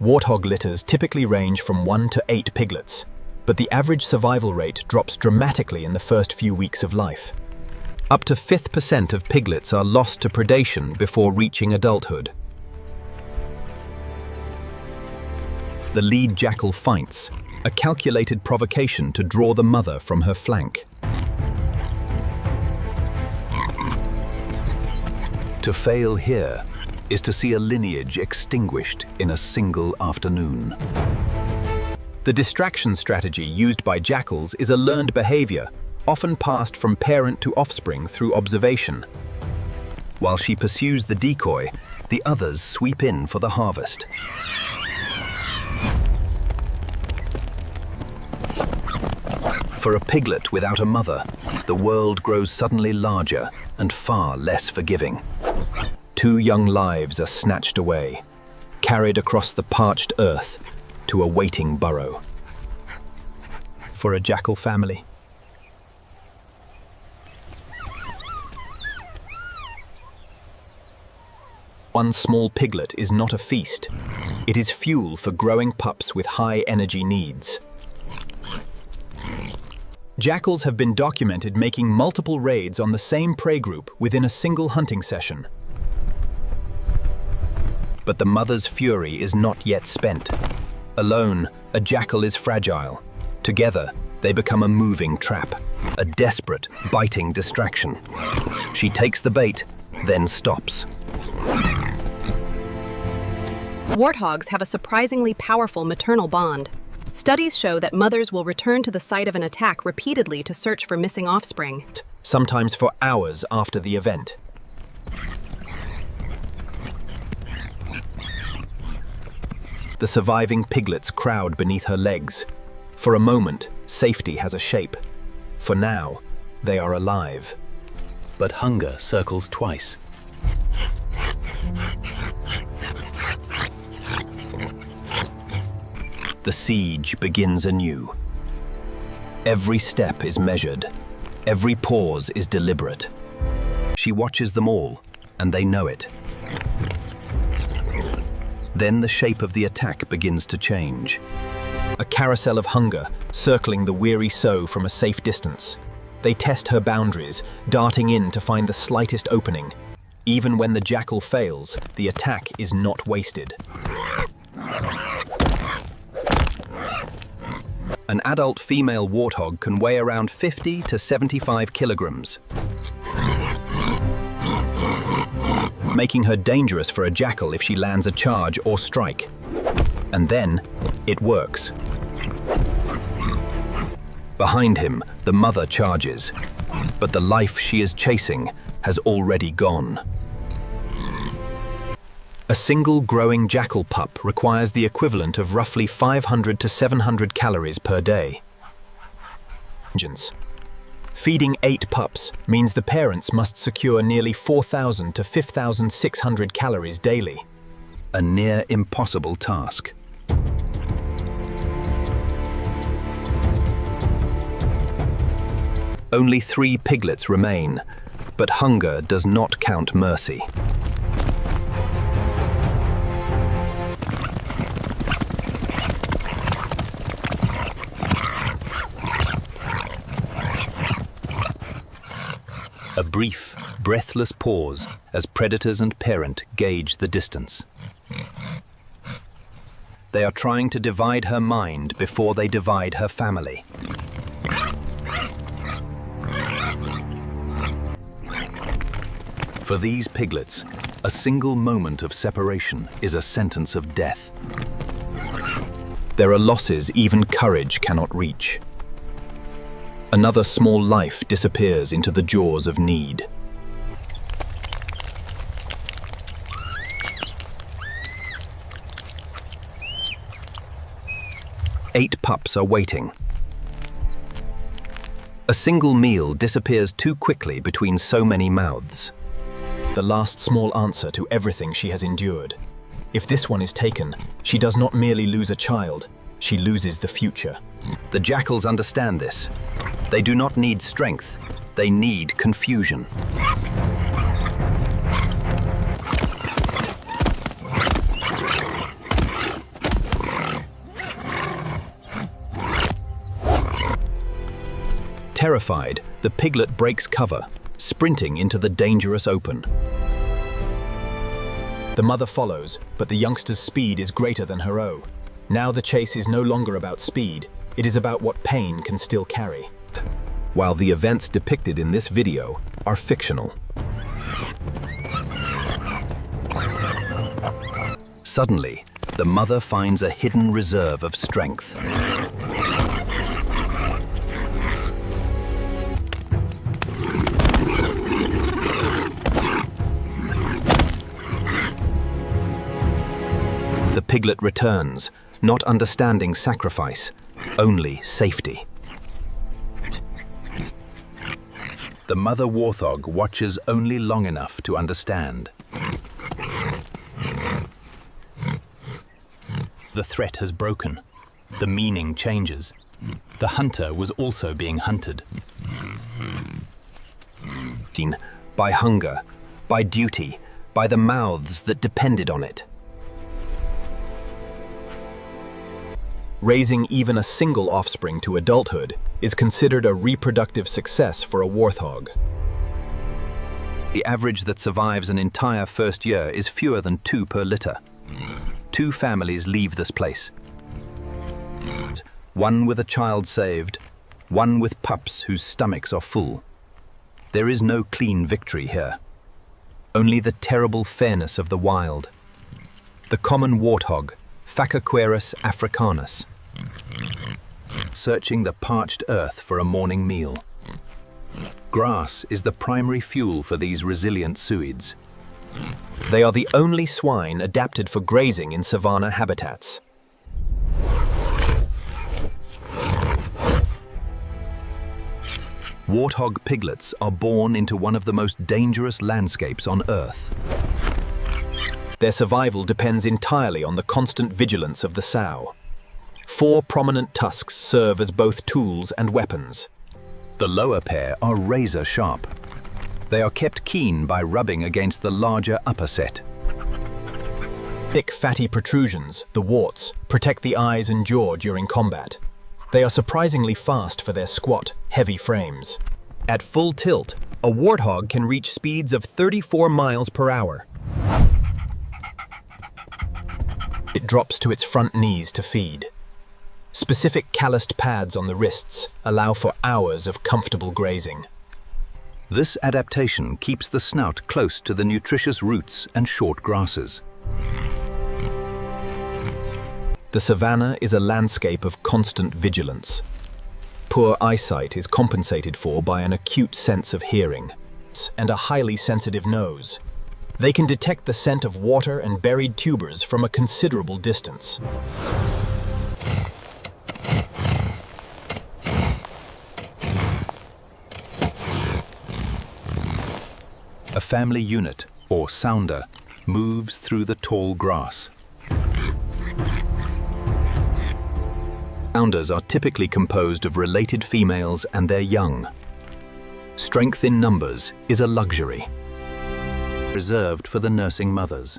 Warthog litters typically range from 1 to 8 piglets, but the average survival rate drops dramatically in the first few weeks of life. Up to 5% of piglets are lost to predation before reaching adulthood. The lead jackal fights, a calculated provocation to draw the mother from her flank. To fail here is to see a lineage extinguished in a single afternoon. The distraction strategy used by jackals is a learned behavior, often passed from parent to offspring through observation. While she pursues the decoy, the others sweep in for the harvest. For a piglet without a mother, the world grows suddenly larger and far less forgiving. 2 young lives are snatched away, carried across the parched earth to a waiting burrow. For a jackal family. One small piglet is not a feast. It is fuel for growing pups with high energy needs. Jackals have been documented making multiple raids on the same prey group within a single hunting session. But the mother's fury is not yet spent. Alone, a jackal is fragile. Together, they become a moving trap, a desperate, biting distraction. She takes the bait, then stops. Warthogs have a surprisingly powerful maternal bond. Studies show that mothers will return to the site of an attack repeatedly to search for missing offspring. Sometimes for hours after the event. The surviving piglets crowd beneath her legs. For a moment, safety has a shape. For now, they are alive. But hunger circles twice. The siege begins anew. Every step is measured. Every pause is deliberate. She watches them all, and they know it. Then the shape of the attack begins to change. A carousel of hunger, circling the weary sow from a safe distance. They test her boundaries, darting in to find the slightest opening. Even when the jackal fails, the attack is not wasted. An adult female warthog can weigh around 50 to 75 kilograms, making her dangerous for a jackal if she lands a charge or strike. And then, it works. Behind him, the mother charges, but the life she is chasing has already gone. A single growing jackal pup requires the equivalent of roughly 500 to 700 calories per day. Feeding 8 pups means the parents must secure nearly 4,000 to 5,600 calories daily. A near impossible task. Only 3 piglets remain, but hunger does not count mercy. A brief, breathless pause as predators and parent gauge the distance. They are trying to divide her mind before they divide her family. For these piglets, a single moment of separation is a sentence of death. There are losses even courage cannot reach. Another small life disappears into the jaws of need. Eight pups are waiting. A single meal disappears too quickly between so many mouths. The last small answer to everything she has endured. If this one is taken, she does not merely lose a child, she loses the future. The jackals understand this. They do not need strength, they need confusion. Terrified, the piglet breaks cover, sprinting into the dangerous open. The mother follows, but the youngster's speed is greater than her own. Now the chase is no longer about speed, it is about what pain can still carry. While the events depicted in this video are fictional. Suddenly, the mother finds a hidden reserve of strength. The piglet returns, not understanding sacrifice, only safety. The mother warthog watches only long enough to understand. The threat has broken. The meaning changes. The hunter was also being hunted. By hunger, by duty, by the mouths that depended on it. Raising even a single offspring to adulthood is considered a reproductive success for a warthog. The average that survives an entire first year is fewer than 2 per litter. 2 families leave this place. One with a child saved, one with pups whose stomachs are full. There is no clean victory here. Only the terrible fairness of the wild. The common warthog, Phacoquerus africanus, searching the parched earth for a morning meal. Grass is the primary fuel for these resilient suids. They are the only swine adapted for grazing in savanna habitats. Warthog piglets are born into one of the most dangerous landscapes on Earth. Their survival depends entirely on the constant vigilance of the sow. 4 prominent tusks serve as both tools and weapons. The lower pair are razor sharp. They are kept keen by rubbing against the larger upper set. Thick fatty protrusions, the warts, protect the eyes and jaw during combat. They are surprisingly fast for their squat, heavy frames. At full tilt, a warthog can reach speeds of 34 miles per hour. It drops to its front knees to feed. Specific calloused pads on the wrists allow for hours of comfortable grazing. This adaptation keeps the snout close to the nutritious roots and short grasses. The savanna is a landscape of constant vigilance. Poor eyesight is compensated for by an acute sense of hearing and a highly sensitive nose. They can detect the scent of water and buried tubers from a considerable distance. A family unit, or sounder, moves through the tall grass. Sounders are typically composed of related females and their young. Strength in numbers is a luxury, reserved for the nursing mothers.